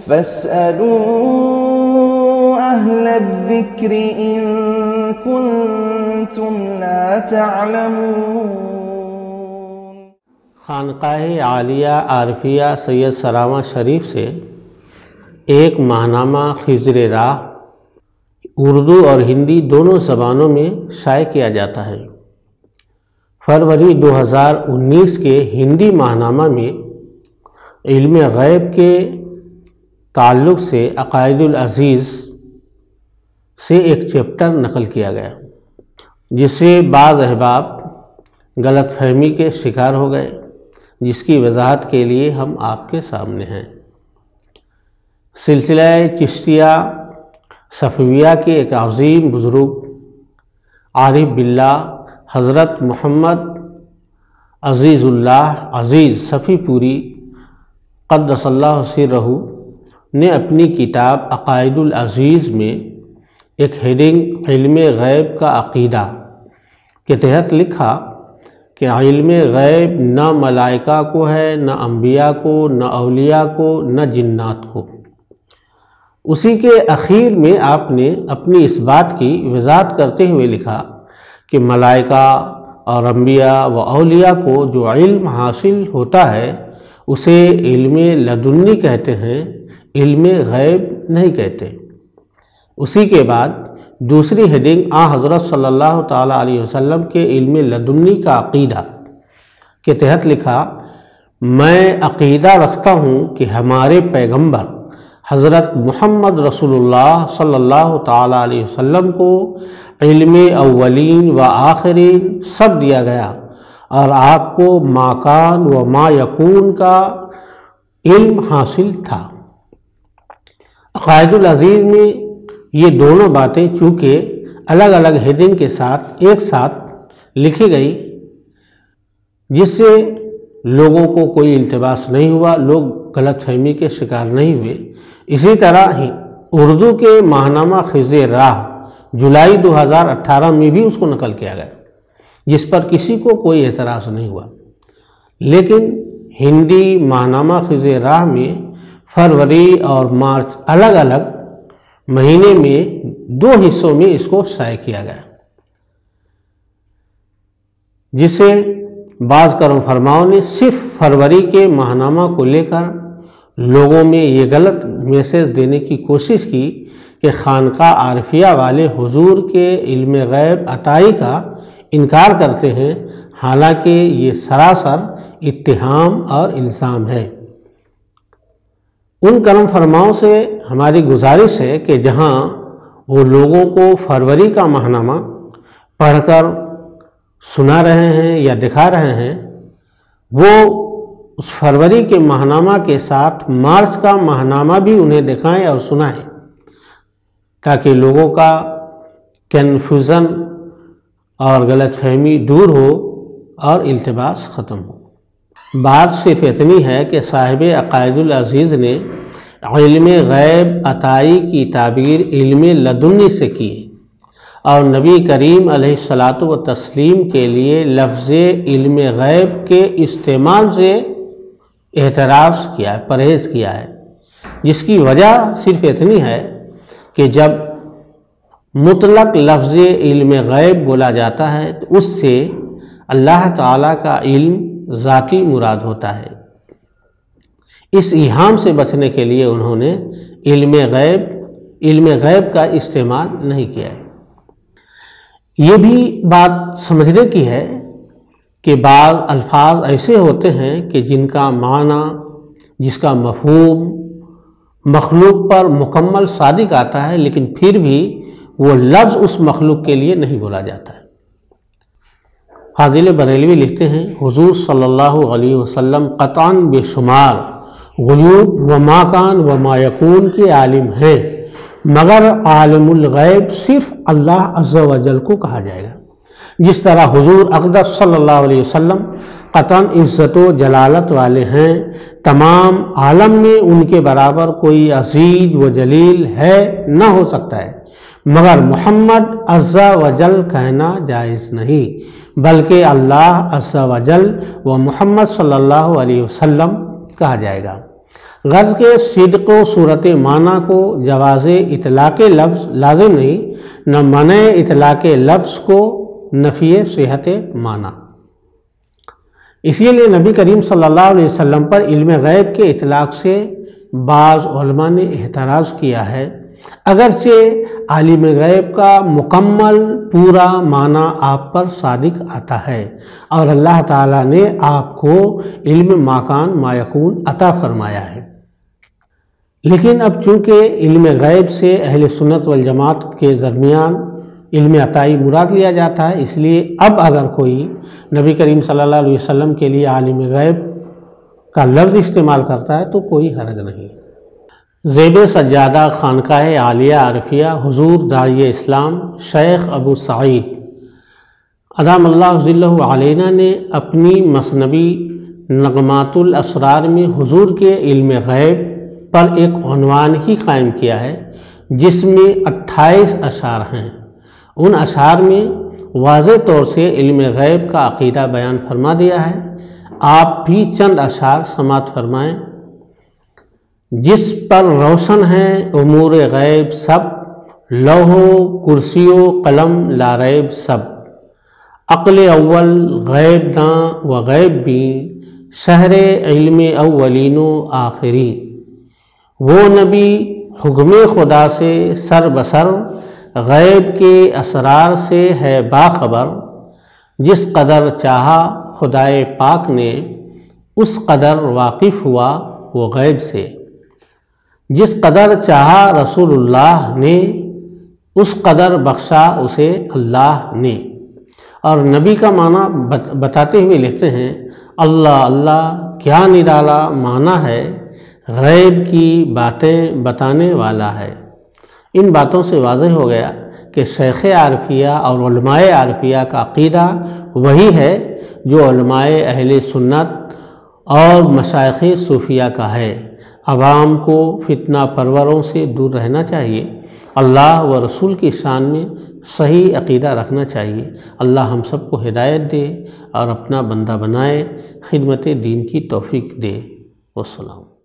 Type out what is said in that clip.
فاسألوا أهل الذكر إن كنتم لا تعلمون۔ خانقاہ عالیہ عارفیہ سید سلامہ شریف سے ایک ماہنامہ خضر راہ اردو اور ہندی دونوں زبانوں میں شائع کیا جاتا ہے۔ فروری 2019 کے ہندی ماہنامہ میں علم غیب کے تعلق سے عقائد العزیز سے ایک چیپٹر نقل کیا گیا، جسے بعض احباب غلط فہمی کے شکار ہو گئے، جس کی وضاحت کے لیے ہم آپ کے سامنے ہیں۔ سلسلہ چشتیہ صفویہ کے ایک عظیم بزرگ عارف باللہ حضرت محمد عزیز اللہ عزیز صفی پوری قدس اللہ سرہ نے اپنی کتاب عقائد العزیز میں ایک ہیڈنگ علم غیب کا عقیدہ کے تحت لکھا کہ علم غیب نہ ملائکہ کو ہے، نہ انبیاء کو، نہ اولیاء کو، نہ جنات کو۔ اسی کے اخیر میں آپ نے اپنی اس بات کی وضاحت کرتے ہوئے لکھا کہ ملائکہ اور انبیاء و اولیاء کو جو علم حاصل ہوتا ہے اسے علم لدنی کہتے ہیں، علم غیب نہیں کہتے۔ اسی کے بعد دوسری ہیڈنگ حضرت صلی اللہ تعالیٰ علیہ وسلم کے علم لدنی کا عقیدہ کے تحت لکھا، میں عقیدہ رکھتا ہوں کہ ہمارے پیغمبر حضرت محمد رسول اللہ صلی اللہ تعالیٰ علیہ وسلم کو علم اولین و آخرین سب دیا گیا، اور آپ کو ما کان و ما یکون کا علم حاصل تھا۔ عقائد العزیز میں یہ دونوں باتیں چونکہ الگ الگ ہیڈنگ کے ساتھ ایک ساتھ لکھی گئی، جس سے لوگوں کو کوئی التباس نہیں ہوا، لوگ غلط فہمی کے شکار نہیں ہوئے۔ اسی طرح ہی اردو کے ماہنامہ خضر راہ جولائی 2018 میں بھی اس کو نقل کیا گیا، جس پر کسی کو کوئی اعتراض نہیں ہوا، لیکن ہندی ماہنامہ خضر راہ میں فروری اور مارچ الگ الگ مہینے میں 2 حصوں میں اس کو شائع کیا گیا، جسے بعض کرم فرماؤں نے صرف فروری کے ماہنامہ کو لے کر لوگوں میں یہ غلط میسیج دینے کی کوشش کی کہ خانقاہ عارفیہ والے حضور کے علم غیب عطائی کا انکار کرتے ہیں، حالانکہ یہ سراسر اتہام اور الزام ہے۔ ان کرم فرماؤں سے ہماری گزارش ہے کہ جہاں وہ لوگوں کو فروری کا ماہنامہ پڑھ کر سنا رہے ہیں یا دکھا رہے ہیں، وہ اس فروری کے ماہنامہ کے ساتھ مارچ کا ماہنامہ بھی انہیں دکھائیں اور سنائیں، تاکہ لوگوں کا کنفیوژن اور غلط فہمی دور ہو اور التباس ختم ہو۔ بات صرف اتنی ہے کہ صاحب عقائد العزیز نے علم غیب عطائی کی تعبیر علم لدنی سے کی ہے، اور نبی کریم علیہ الصلاۃ والتسلیم کے لیے لفظ علم غیب کے استعمال سے احتراز کیا ہے، پرہیز کیا ہے، جس کی وجہ صرف اتنی ہے کہ جب مطلق لفظ علم غیب بولا جاتا ہے تو اس سے اللہ تعالیٰ کا علم ذاتی مراد ہوتا ہے۔ اس ایہام سے بچنے کے لیے انہوں نے علم غیب کا استعمال نہیں کیا ہے۔ یہ بھی بات سمجھنے کی ہے کہ بعض الفاظ ایسے ہوتے ہیں کہ جن کا معنی، جس کا مفہوم مخلوق پر مکمل صادق آتا ہے، لیکن پھر بھی وہ لفظ اس مخلوق کے لیے نہیں بولا جاتا ہے۔ فاضل بریلوی لکھتے ہیں، حضور صلی اللہ علیہ وسلم قطعاً بے شمار غیوب و ما کان و ما یکون کے عالم ہیں، مگر عالم الغیب صرف اللہ عز و جل کو کہا جائے گا۔ جس طرح حضور اقدس صلی اللہ علیہ وسلم قطعاً عزت و جلالت والے ہیں، تمام عالم میں ان کے برابر کوئی عزیز و جلیل ہے نہ ہو سکتا ہے، مگر محمد عز و جل کہنا جائز نہیں، بلکہ اللہ عز و جل و محمد صلی اللہ علیہ وسلم کہا جائے گا۔ غرض کے صدق و صورت معنی کو جواز اطلاق لفظ لازم نہیں، نہ منع اطلاق لفظ کو نفی صحت معنی۔ اسی لیے نبی کریم صلی اللہ علیہ وسلم پر علم غیب کے اطلاق سے بعض علماء نے اعتراض کیا ہے، اگرچہ عالم غیب کا مکمل پورا معنی آپ پر صادق آتا ہے اور اللہ تعالیٰ نے آپ کو علم ما کان ما یکون عطا فرمایا ہے، لیکن اب چونکہ علم غیب سے اہل سنت والجماعت کے درمیان علم عطائی مراد لیا جاتا ہے، اس لیے اب اگر کوئی نبی کریم صلی اللہ علیہ وسلم کے لیے عالم غیب کا لفظ استعمال کرتا ہے تو کوئی حرج نہیں۔ زیب سجادہ خانقاہ عالیہ عارفیہ حضور داعی اسلام شیخ ابو سعید ادام اللہ ظلہ علینا نے اپنی مثنوی نغمات الاسرار میں حضور کے علم غیب پر ایک عنوان ہی قائم کیا ہے، جس میں 28 اشعار ہیں۔ ان اشعار میں واضح طور سے علم غیب کا عقیدہ بیان فرما دیا ہے۔ آپ بھی چند اشعار سماعت فرمائیں۔ جس پر روشن ہیں امور غیب سب، لوح و کرسی و قلم لا ریب سب، عقل اول غیب داں و غیب بھی، شہر علم اولین و آخرین، وہ نبی حکم خدا سے سر بسر، غیب کے اسرار سے ہے باخبر، جس قدر چاہا خدائے پاک نے اس قدر واقف ہوا وہ غیب سے، جس قدر چاہا رسول اللہ نے اس قدر بخشا اسے اللہ نے۔ اور نبی کا معنی بتاتے ہوئے لکھتے ہیں، اللہ اللہ کیا نرالا معنی ہے، غیب کی باتیں بتانے والا ہے۔ ان باتوں سے واضح ہو گیا کہ شیخ عارفیہ اور علماء عارفیہ کا عقیدہ وہی ہے جو علماء اہل سنت اور مشائخ صوفیہ کا ہے۔ عوام کو فتنہ پروروں سے دور رہنا چاہیے، اللہ و رسول کی شان میں صحیح عقیدہ رکھنا چاہیے۔ اللہ ہم سب کو ہدایت دے اور اپنا بندہ بنائے، خدمت دین کی توفیق دے۔ والسلام۔